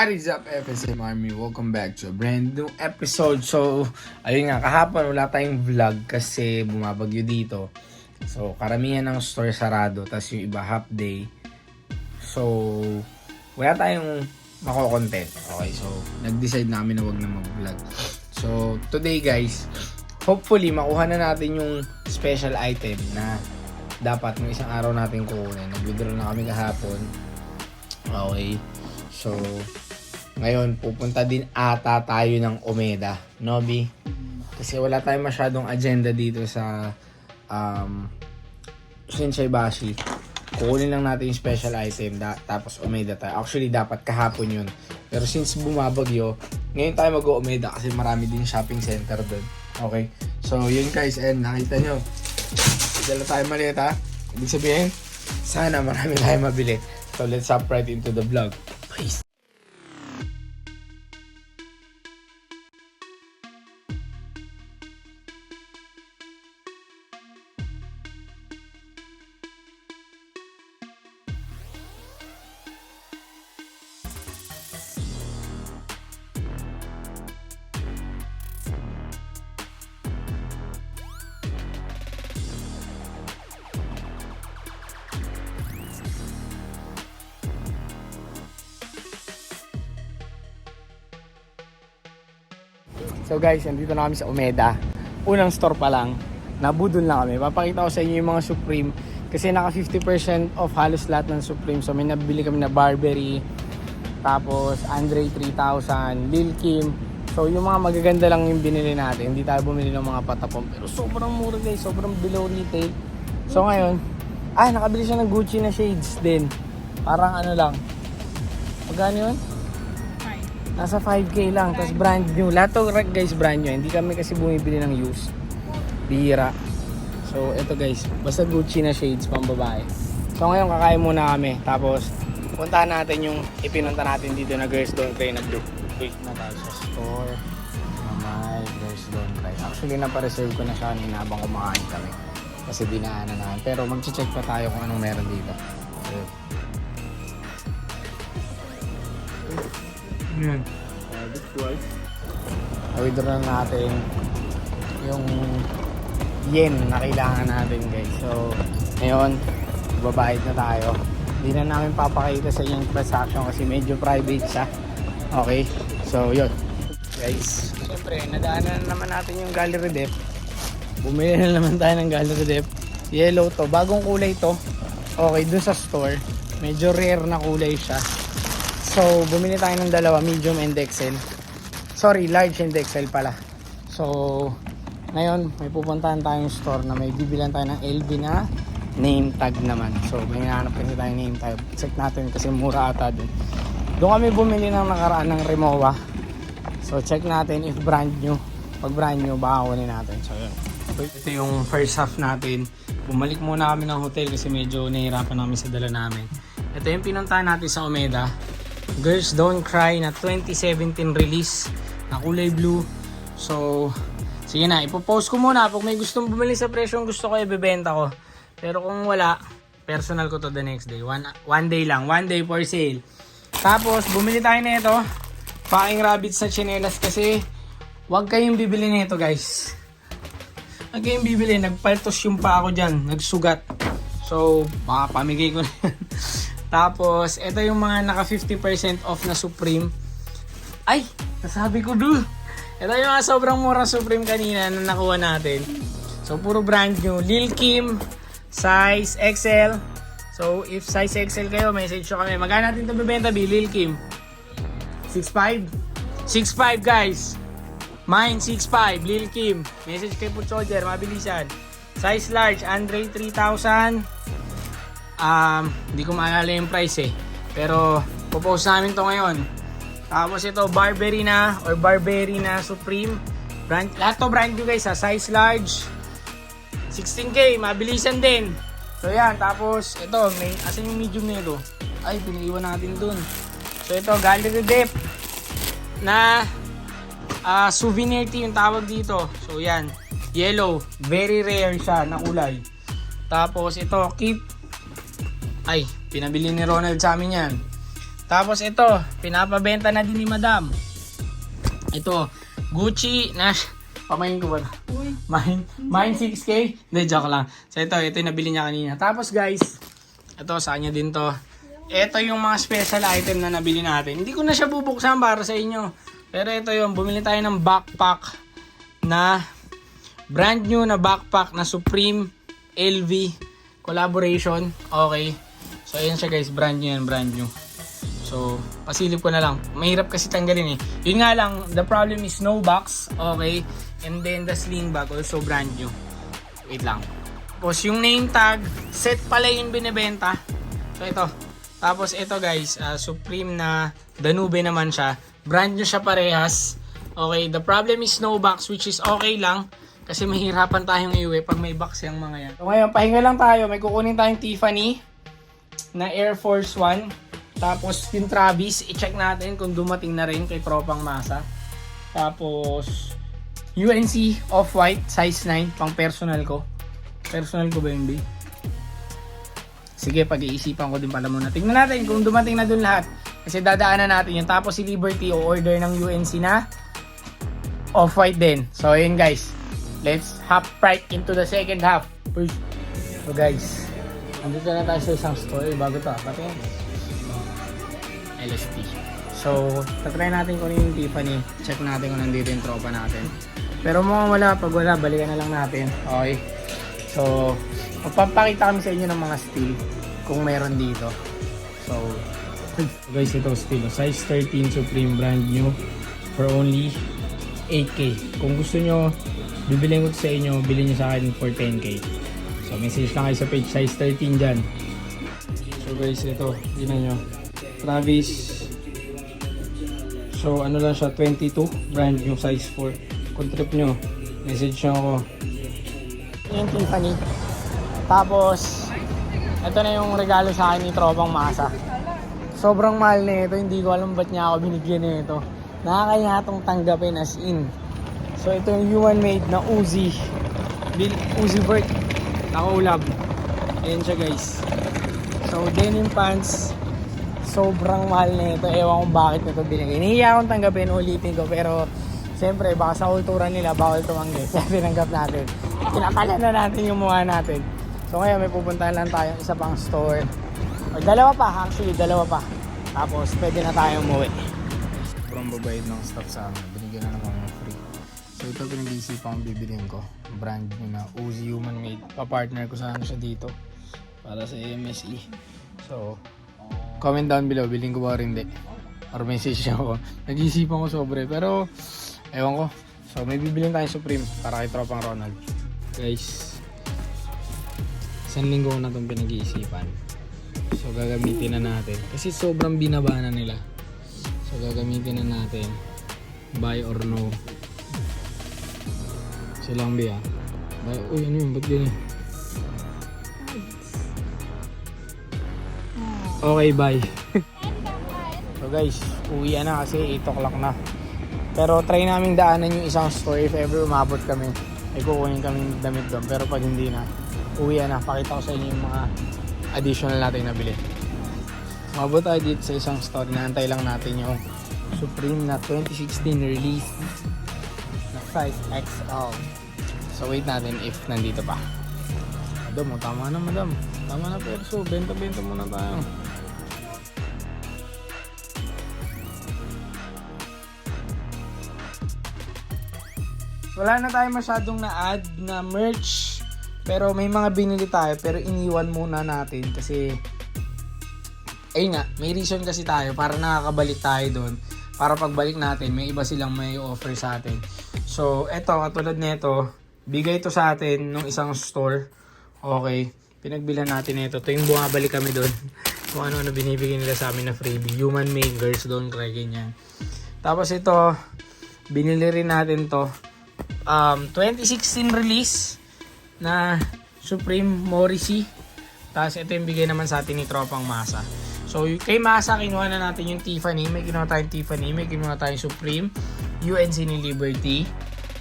What is up, FSM Army? Welcome back to a brand new episode. So, ayun nga, kahapon wala tayong vlog kasi bumabagyo dito. So, karamihan ng store sarado, tas yung iba half day. So, wala tayong mako-content. Okay, so, nag-decide namin na wag na mag-vlog. So, today guys, hopefully makuha na natin yung special item na dapat ng isang araw natin kukunin. Nag-withdraw na kami kahapon. Okay. So, ngayon pupunta din ata tayo ng Omeda, Nobi. Kasi wala tayong masyadong agenda dito sa Shinsei Bashi. Kukunin lang natin yung special item tapos Omeda tayo. Actually, dapat kahapon yun. Pero since bumabagyo, ngayon tayo mag-Omeda kasi marami din shopping center doon. Okay? So, yun guys, and nakita nyo. Dala tayo maliit ha. Ibig sabihin, sana marami tayong mabili. So, let's hop right into the vlog. Peace. So guys, nandito na kami sa Omeda. Unang store pa lang. Nabudol na kami. Papakita ko sa inyo yung mga Supreme. Kasi naka 50% off halos lahat ng Supreme. So may nabili kami na Burberry. Tapos Andre 3000. Lil Kim. So yung mga magaganda lang yung binili natin. Hindi tayo bumili ng mga patapon. Pero sobrang mura guys. Sobrang below retail. So ngayon, nakabili siya ng Gucci na shades din. Parang ano lang. Magkano yun? Nasa 5K lang, tapos brand new. Lahat to guys brand new. Hindi kami kasi bumibili ng used. Bihira. So ito guys, basta Gucci na shades pang babae. So ngayon kakain muna kami. Tapos puntahan natin yung ipinunta natin dito na Girls Don't Cry na group. Wait na tayo sa store. May Girls Don't Cry. Actually napareserve ko na siya kanina habang kumakain kami. Kasi dinaanan namin. Pero mag-check pa tayo kung anong meron dito. So, yan. I-withdraw natin yung yen na kailangan natin guys. So, ngayon, babayad na tayo. Hindi na namin papakita sa yung transaction kasi medyo private siya. Okay? So, yun. Guys, siyempre, nadaanan na naman natin yung gallery dep. Bumili na naman tayo ng gallery dep. Yellow to. Bagong kulay to. Okay, dun sa store. Medyo rare na kulay siya. So, bumili tayo ng dalawa, medium and XL. Sorry, large and XL pala. So, ngayon, may pupuntahan tayong store na may bibilan tayo ng LV na name tag naman. So, may hinahanap kasi tayong name tag. Check natin kasi mura ata dun. Doon kami bumili ng nakaraan ng Rimowa. So, check natin if brand new. Pag brand new, baka kunin natin. So, yun. Ito yung first half natin. Bumalik muna kami ng hotel kasi medyo nahihirapan namin sa dala namin. Ito yung pinuntahan natin sa Omeda. Girls Don't Cry na 2017 release na kulay blue. So, sige na, ipopost ko muna. Pag may gustong bumili sa presyong gusto ko, ibebenta ko. Pero kung wala, personal ko to the next day. One day lang. One day for sale. Tapos, bumili tayo na ito. Fucking rabbits na chinelas kasi wag kayong bibili nito guys. Wag kayong bibili. Nagpaltos yung pa ako dyan. Nagsugat. So, baka pamigay ko na yan. Tapos, ito yung mga naka 50% off na Supreme. Ay! Nasabi ko dude! Ito yung mga sobrang murang Supreme kanina na nakuha natin. So, puro brand new. Lil Kim, size XL. So, if size XL kayo, message nyo kami. Magkano natin ito bibenta, B? Lil Kim? 6'5"? 6'5", guys! Mine, 6'5", Lil Kim. Message kay Foot Soldier, mabilisan. Size large, Andre 3000. Hindi ko maalala yung price eh. Pero, popost namin to ngayon. Tapos ito, Burberry na Supreme. Lahat to brand new guys ha. Size large. 16K, mabilisan din. So yan, tapos ito, asan yung medium nito? Ay, pinaiwan natin dun. So ito, gallery dep na souvenir tea yung tawag dito. So yan, yellow. Very rare siya na kulay. Tapos ito, keep. Ay, pinabili ni Ronald sa amin yan. Tapos ito, pinapabenta na din ni Madam. Ito, Gucci na pamain ko ba? Mine 6K? Hindi, joke lang. So ito yung nabili niya kanina. Tapos guys, ito sa kanya din to. Ito yung mga special item na nabili natin. Hindi ko na siya bubuksan para sa inyo. Pero ito yung, bumili tayo ng backpack na brand new na backpack na Supreme LV collaboration. Okay. So ayan siya guys, brand new yan, brand new. So, pasilip ko na lang. Mahirap kasi tanggalin eh. Yun nga lang, the problem is no box. Okay. And then the sling bag also brand new. Wait lang. Tapos yung name tag, set pala yung binibenta. So ito. Tapos ito guys, Supreme na Danube naman siya. Brand new siya parehas. Okay, the problem is no box, which is okay lang. Kasi mahirapan tayong iuwi pag may box yung mga yan. So ngayon, pahinga lang tayo. May kukunin tayong Tiffany na Air Force 1. Tapos yung Travis, i-check natin kung dumating na rin kay Tropang Masa. Tapos UNC Off-White, size 9, pang personal ko. Personal ko ba yun, babe? Sige, pag-iisipan ko din pala muna. Tingnan natin kung dumating na dun lahat. Kasi dadaanan natin yun. Tapos si Liberty, o-order ng UNC na Off-White din. So, ayun guys. Let's hop right into the second half. So guys, andito na tayo sa isang store. Bago to, pati LSP. So, tatry natin kung yung Tiffany. Check natin kung nandito yung tropa natin. Pero mukhang wala. Pag wala, balikan na lang natin. Okay. So, magpapakita kami sa inyo ng mga steel kung meron dito. So, guys, ito steel. Size 13 Supreme, brand new for only 8K. Kung gusto nyo, bibilin ko sa inyo, bilhin nyo sa akin for 10K. So, message lang kayo sa page, size 13 dyan. So guys, ito, tignan nyo. Travis. So, ano lang siya, 22, brand new, size 4. Kung trip nyo, message nyo ako. Yung Tiffany. Tapos, ito na yung regalo sa akin ni Tropang Masa. Sobrang mahal na ito, hindi ko alam ba't niya ako binigyan na ito. Nakakaya itong tanggapin as in. So ito yung human made na Uzi Vert nakaulab. Ayan siya guys. So denim pants. Sobrang mahal na ito. Ewan kung bakit nito binigay. Nahiya akong tanggapin, ulitin ko. Pero siyempre baka sa kultura nila bawal tumanggi. Kaya tinanggap natin. Kinakalan na natin yung mukha natin. So ngayon may pupuntahan lang tayo isa pang store. O dalawa pa, actually dalawa pa. Tapos pwede na tayong umuwi. Sobrang babayad ng stuff sa amin. Binigyan na naman ng free. So ito pinag-iisipan kong bibilin ko. Brand new na Uzi Human Made. Pa-partner ko sana siya dito para sa AMSE. So comment down below, bilhin ko ba rin hindi. Or message niyo ako. Nag-iisipan ko sobre pero ewan ko. So may bibilin tayong Supreme para kay Tropang Ronald. Guys, isang linggo na itong pinag-iisipan. So gagamitin na natin. Kasi sobrang binaba na nila. So gagamitin na natin. Buy or no. Silang biya. Uy, ano yun? Ba't ganyan? Okay, bye. So guys, uwi na kasi 8 o'clock na. Pero try namin daanan yung isang store if ever umabot kami. Ay kukunin kami damit doon. Pero pag hindi na, uwi na. Pakita ko sa inyo yung mga additional natin na bili. Umabot tayo dito sa isang store. Inaantay lang natin yung Supreme na 2016 release na size XL. So wait natin if nandito pa. Madam, tama na madam. Tama na perso. Benta-benta muna tayo. Wala na tayo masyadong na-add na merch. Pero may mga binili tayo. Pero iniwan muna natin kasi ayun nga, may reason kasi tayo para nakakabalik tayo doon. Para pagbalik natin, may iba silang may offer sa atin. So, eto, katulad nito, bigay ito sa atin nung isang store. Okay, pinagbilan natin ito. Ito yung bumabalik kami doon. Kung ano-ano binibigay nila sa amin na freebie. Human made, girls don't cry, ganyan. Tapos ito, binili rin natin to. 2016 release na Supreme Morrissey. Tapos ito yung bigay naman sa atin ni Tropang Masa. So, kay Masa, kinuha na natin yung Tiffany. May kinuha tayong Tiffany. May kinuha tayong Supreme. UNC ni Liberty.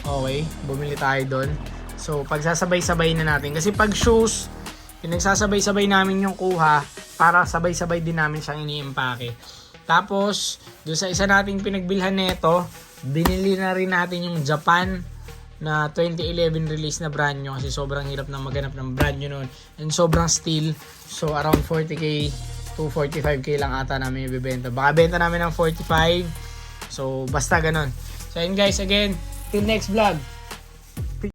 Okay, bumili tayo doon. So, pagsasabay-sabay na natin. Kasi pag shoes, pinagsasabay-sabay namin yung kuha para sabay-sabay din namin siyang ini-impake. Tapos, doon sa isa nating pinagbilhan nito, binili na rin natin yung Japan na 2011 release na brand new kasi sobrang hirap na maganap ng brand new noon. And sobrang steel. So, around 40k to 45k lang ata namin ibibenta. Baka benta namin ng 45. So, basta ganun. So, yun guys, again, till next vlog.